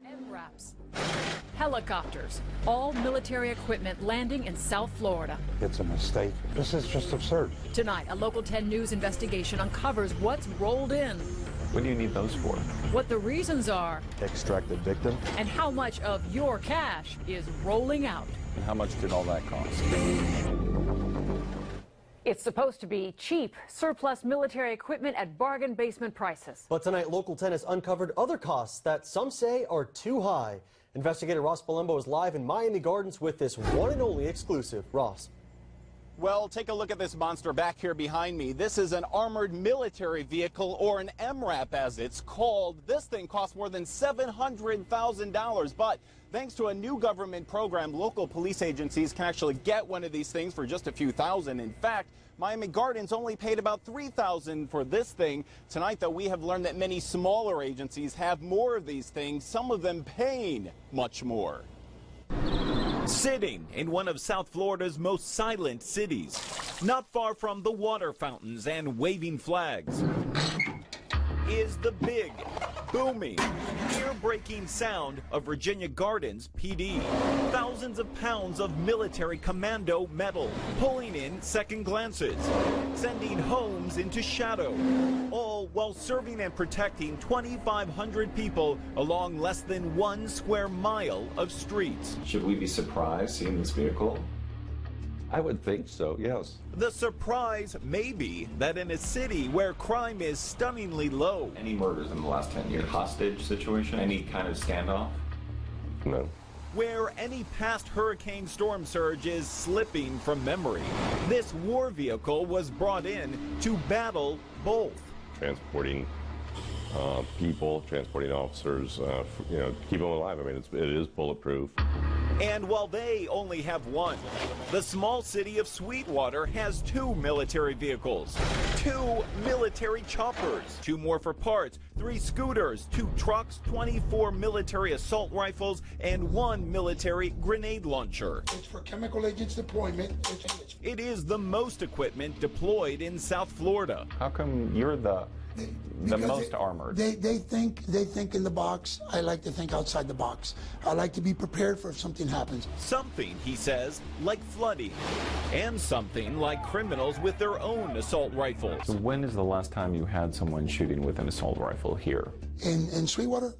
MRAPs, helicopters, all military equipment landing in South Florida. It's a mistake. This is just absurd. Tonight, a Local 10 News investigation uncovers what's rolled in, What do you need those for? what the reasons are, Extract the victim. and how much of your cash is rolling out. And how much did all that cost? It's supposed to be cheap, surplus military equipment at bargain basement prices. But tonight, Local 10 has uncovered other costs that some say are too high. Investigator Ross Palumbo is live in Miami Gardens with this one and only exclusive. Ross. Well, take a look at this monster back here behind me. This is an armored military vehicle, or an MRAP as it's called. This thing costs more than $700,000, but thanks to a new government program, local police agencies can actually get one of these things for just a few thousand. In fact, Miami Gardens only paid about $3,000 for this thing. Tonight, though, we have learned that many smaller agencies have more of these things, some of them paying much more. Sitting in one of South Florida's most silent cities, not far from the water fountains and waving flags, is the big, booming, ear-breaking sound of Virginia Gardens PD. Thousands of pounds of military commando metal pulling in second glances, sending homes into shadow, all while serving and protecting 2,500 people along less than 1 square mile of streets. Should we be surprised seeing this vehicle? I would think so, yes. The surprise may be that in a city where crime is stunningly low, Any murders in the last 10 years? Hostage situation? Any kind of standoff? No. where any past hurricane storm surge is slipping from memory, this war vehicle was brought in to battle both. Transporting people, transporting officers, keep them alive. I mean, it is bulletproof. And while they only have one, the small city of Sweetwater has 2 military vehicles, 2 military choppers, 2 more for parts, 3 scooters, 2 trucks, 24 military assault rifles, and 1 military grenade launcher. It's for chemical agents deployment. It is the most equipment deployed in South Florida. How come you're the most armored? They think in the box. I like to think outside the box. I like to be prepared for if something happens. Something, he says, like flooding, and something like criminals with their own assault rifles. So when is the last time you had someone shooting with an assault rifle here? In Sweetwater?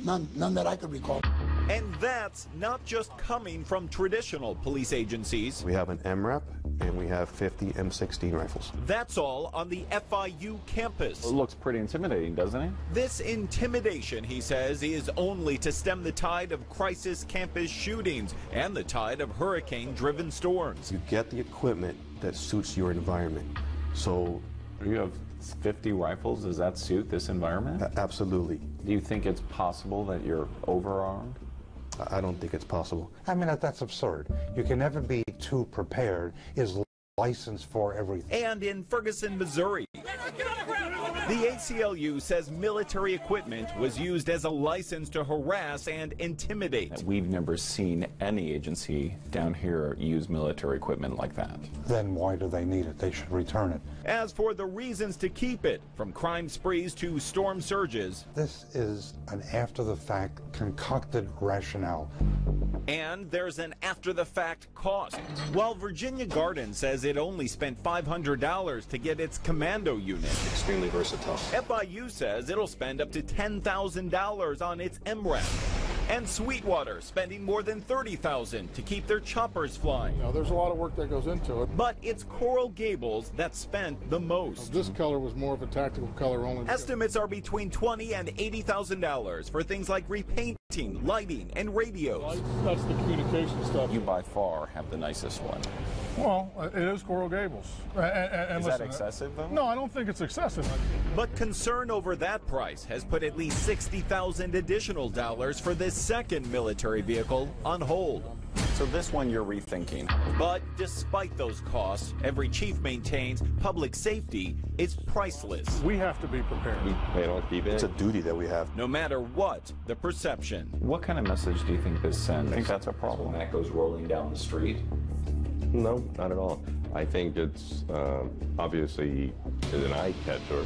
None that I could recall. And that's not just coming from traditional police agencies. We have an MRAP and we have 50 M16 rifles. That's all on the FIU campus. It looks pretty intimidating, doesn't it? This intimidation, he says, is only to stem the tide of crisis campus shootings and the tide of hurricane-driven storms. You get the equipment that suits your environment. So You have 50 rifles. Does that suit this environment? Absolutely. Do you think it's possible that you're overarmed? I don't think it's possible. I mean, that's absurd. You can never be too prepared. Is licensed for everything. And in Ferguson, Missouri, the ACLU says military equipment was used as a license to harass and intimidate. We've never seen any agency down here use military equipment like that. Then why do they need it? They should return it. As for the reasons to keep it, from crime sprees to storm surges, This is an after-the-fact concocted rationale. and there's an after-the-fact cost. While Virginia Garden says it only spent $500 to get its commando unit, Extremely versatile. FIU says it'll spend up to $10,000 on its MRAP. And Sweetwater spending more than $30,000 to keep their choppers flying. Now, there's a lot of work that goes into it. But it's Coral Gables that spent the most. This color was more of a tactical color only. Estimates are between $20,000 and $80,000 for things like repainting, lighting, and radios. That's the communication stuff. You by far have the nicest one. Well, it is Coral Gables. Is that excessive, though? No, I don't think it's excessive. But concern over that price has put at least $60,000 additional dollars for this second military vehicle on hold. So this one you're rethinking. But despite those costs, every chief maintains public safety is priceless. We have to be prepared. We plan on keeping It's a it. duty that we have. No matter what the perception. What kind of message do you think this sends? I think that's a problem. That goes rolling down the street. No, not at all. I think it's obviously is an eye catcher.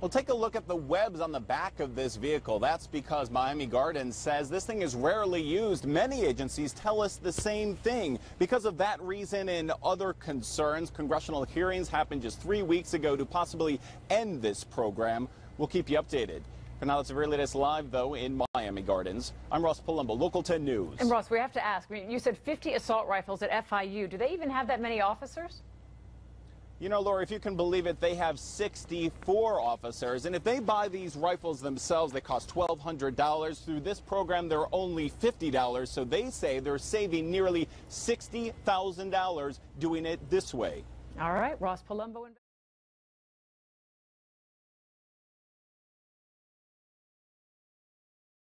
Well, take a look at the webs on the back of this vehicle. That's because Miami Gardens says this thing is rarely used. Many agencies tell us the same thing. Because of that reason and other concerns, congressional hearings happened just 3 weeks ago to possibly end this program. We'll keep you updated. For now, that's the very latest live, though, in Miami Gardens. I'm Ross Palumbo, Local 10 News. And Ross, we have to ask, you said 50 assault rifles at FIU. Do they even have that many officers? You know, Laura, if you can believe it, they have 64 officers. And if they buy these rifles themselves, they cost $1,200. Through this program, they're only $50. So they say they're saving nearly $60,000 doing it this way. All right, Ross Palumbo.